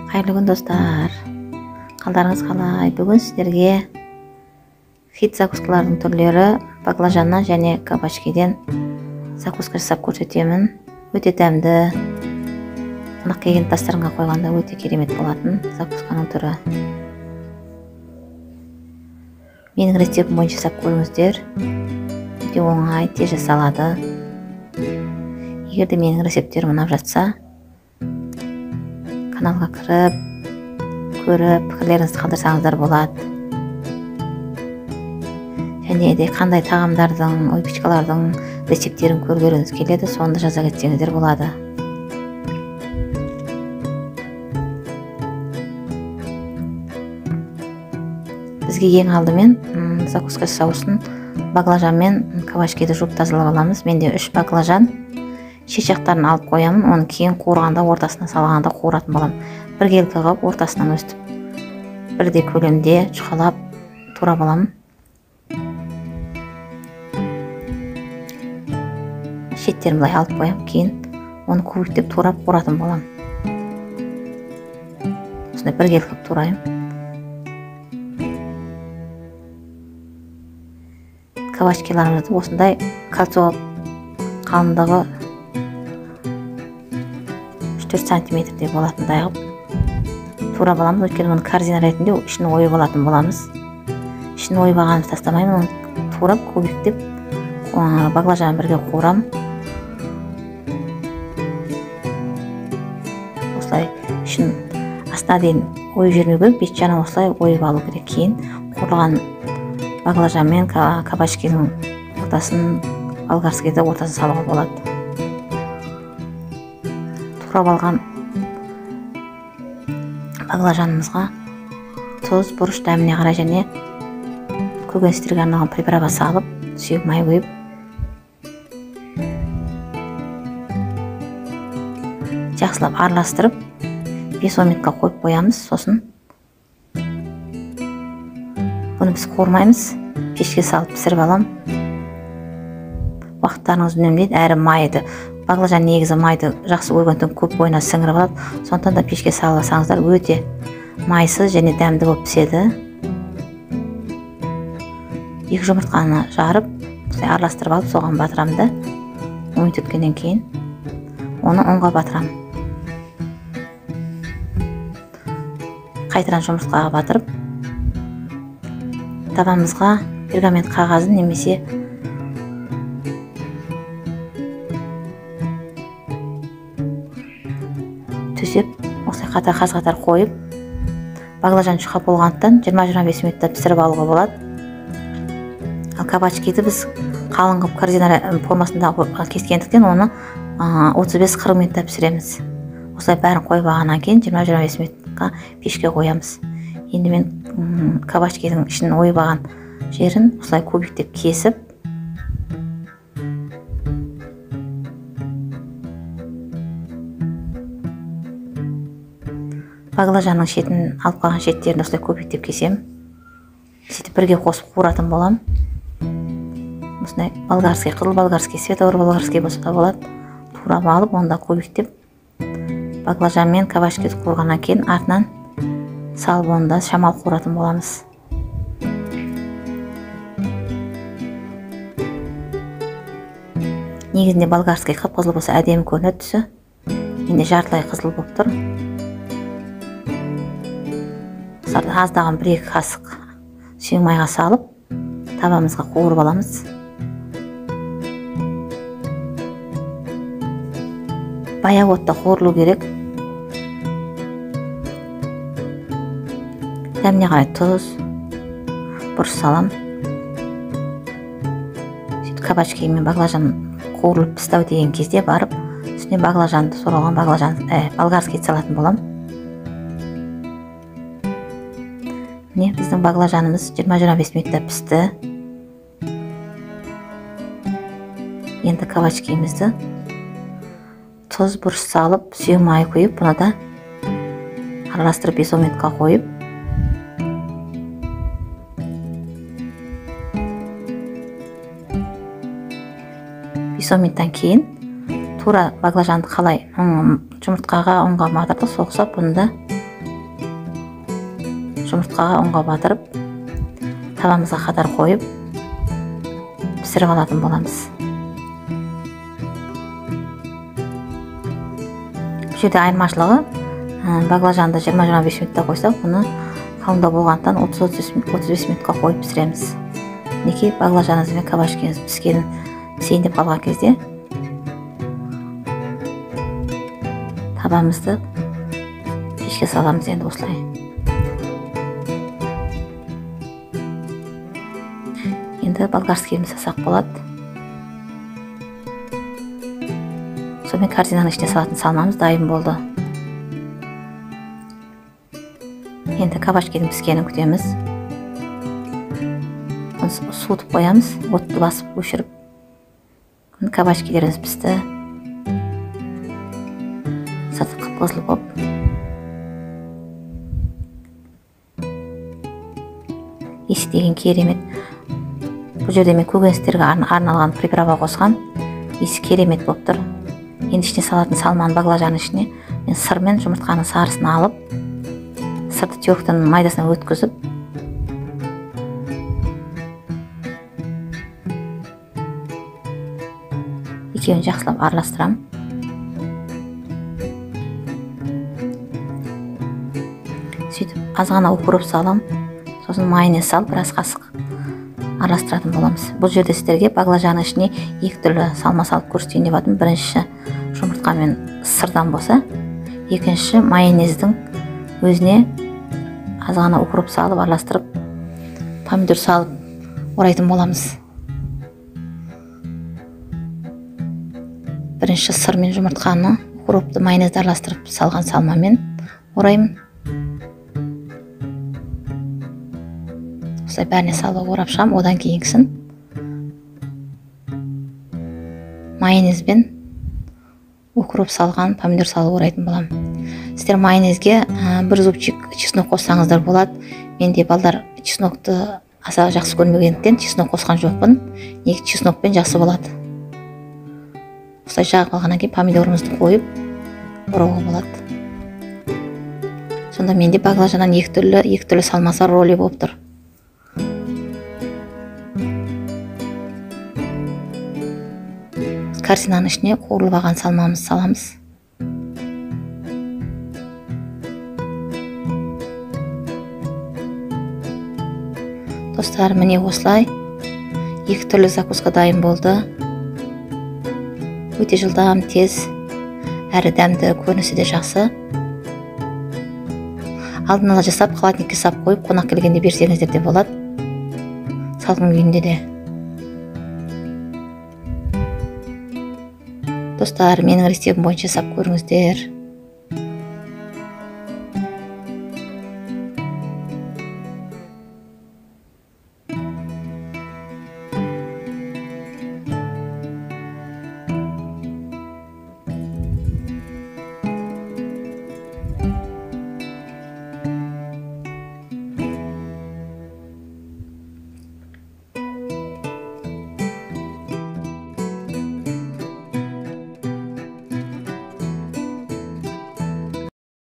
Қайырлы күн достар. Қалдарыңыз қалай? Бүгін сіздерге хит закускалардың түрлері баклажаннан және кабачкиден закуска жасап көрсетемін. Өте дәмді. Қонақ келген дастарханға қойғанда өте керемет болатын закусканың түрі. Менің рецептім бойынша жасап көріңіздер. Өте оңай, тез жасалады. Егер де менің рецептерім ұнап жатса, каналға кіріп, көріп, пікірлеріңізді қалдырсаңыздар болады. Және де қандай тағамдардың, ойпичкалардың рецептерін көргіңіз келеді, соны жаза кетсеңіздер болады. Бізге ең алдымен закуска жасау үшін баклажан мен кабачкиді жуып тазалап аламыз. Менде 3 баклажан. Шешақтарын алып қоямын, оны кейін қуырғанда ортасына салғанда қуыратын боламын. Бір келкі қылып ортасынан өстіп, бірдей көлемде жұқалап турап аламын. Шеттерін былай алып қоямын, кейін оны кубиктеп турап қуыратын боламын. Осындай бір келкі қылып турайым. Кабачкиларымызды осындай кольцо қалыңдығы 4 сантиметрдей болатындай қылып турап аламыз. Өйткені оны корзина ретінде ішін ойып алатын боламыз. Ішін ойып алғанымызды тастамаймын, оны турап кубиктеп баклажан бірге қуырам. Осылай ішін астына дейін ойып жібермеу керек, бет жағын осылай ойып алу керек. Кейін қуырылған баклажан мен кабачкидің ортасын, болгарскийді ортасын салуға болады. Турап алған баклажанымызға тұз, бұрыш дәміне қарай және көкөністерге арналған приправа салып, сұйық май құйып, жақсылап араластырып 5-10 минутқа қойып қоямыз. Сосын бұны біз қуырмаймыз, пешке салып пісіріп алам. Уақыттарыңыз үнемдейді, әрі майды. Баклажан негізі майды жақсы көргендіктен көп бойына сіңіріп алады. Сондықтан да пешке салсаңыздар өте майсыз және дәмді болып піседі. 2 жұмыртқаны жарып, араластырып алып, соған батырамды. 10 минут өткеннен кейін оны ұнға батырам. Қайтадан жұмыртқаға батырып, табамызға пергамент қағазын немесе төсеп, осылай қатар қойып, баклажан жұқа болғандықтан 20-25 минутта пісіріп алуға болады. Ал кабачкиді біз қалың қылып корзина формасында кескендіктен оны 35-40 минутта пісіреміз. Осылай бәрін қойып алғаннан кейін 20-25 минутқа пешке қоямыз. Енді мен кабачкидің ішін ойып алған жерін осылай кубиктеп кесіп, баклажанның шетін алып қалған шеттерін осылай кубиктеп кесем. Сөйтіп бірге қосып қуыратын болам. Осындай болгарский, қызыл болгарский, светлый болгарский болса да болады. Турап алып, онда кубиктеп баклажан мен кабачкиді қуырғаннан кейін артынан салып онда шамал қуыратын боламыз. Негізінде болгарский қып-қызыл болса әдемі көрінеді түсі. Менде жартылай қызыл болып тұр. Аздаған 1-2 қасық сұйық майға салып, табамызға қуырып аламыз. Баяу отта қуырылу керек. Дәміне қарай тұз, бұрыш салам. Сөйтіп кабачки мен баклажан қуырылып пісті деген кезде барып, үстіне баклажанды соралған болгарский салатын болам. Міне, біздің баклажанымыз 20-25 минутта пісті. Енді кабачкиімізді тұз, бұрыш салып, сұйық май құйып, бұны да араластырып 5-10 минутқа қойып, минуттан кейін тура баклажанды қалай жұмыртқаға ұнға мадырдық соқсап, бұны да жұмыртқаға ұнға батырып табамызға қатар қойып пісіріп алатын боламыз. Бұл жерде айырмашылығы баклажанды 20-25 минутта қойсақ, бұны қалыңдау болғандықтан 30-35 минутқа қойып пісіреміз. Неке баклажанымыз бен кабачкамыз пісейін деп қалған кезде табамызды пешке саламыз. Енді осылай. Енді болгарскийіміз сасақ болады. Сонымен корзинаның ішіне салатын салмамыз дайын болды. Енді кабачкенің піскенін күтеміз. Суытып қоямыз, отты басып өшіріп. Кабачкелеріміз пісті. Саты қып-қызыл боп. Иісі деген керемет. Бұл жерде мен көкөністерге арналған приправа қосқан. Иісі керемет болып тұр. Енді ішіне салатын салманы баклажанның ішіне мен сыр мен жұмыртқаның сарысын алып, сырты теріктің майдасына өткізіп, екеуін жақсылап араластырам. Сөйтіп, азғана укроп салам, сосын майонез салып, біраз қасық араластыратын боламыз. Бұл жерде сіздерге баклажанның ішіне екі түрлі салма салып көрсетейін деп жатырмын. Бірінші жұмыртқа мен сырдан болса, екінші майонездің өзіне азғана укроп салып, араластырып, помидор салып орайтын боламыз. Бірінші сыр мен жұмыртқаны укропты майонезді араластырып салған салмамен ораймын. Осылай бәріне салып орап шығам. Одан кейінгісін майонезбен укроп салған помидор салып орайтын болам. Сіздер майонезге бір зубчик чеснок қоссаңыздар болады. Менде балдар чеснокты аса жақсы көрмегендіктен чеснок қосқан жоқпын. Неге чеснокпен жақсы болады. Осылай жағып алғаннан кейін помидорымызды қойып орауға болады. Сонда менде баклажаннан екі түрлі салмасы роли болып тұр. Корзинаның ішіне қуырылып алған салмамызды саламыз. Достар, міне осылай екі түрлі закуска дайын болды. Өте жылдам, тез, әрі дәмді, көрінісі де жақсы. Алдын ала жасап, холодильникке салып қойып, қонақ келгенде берсеңіздер де болады. Салқын күйінде де. Достар, менің рецептім бойынша жасап көріңіздер.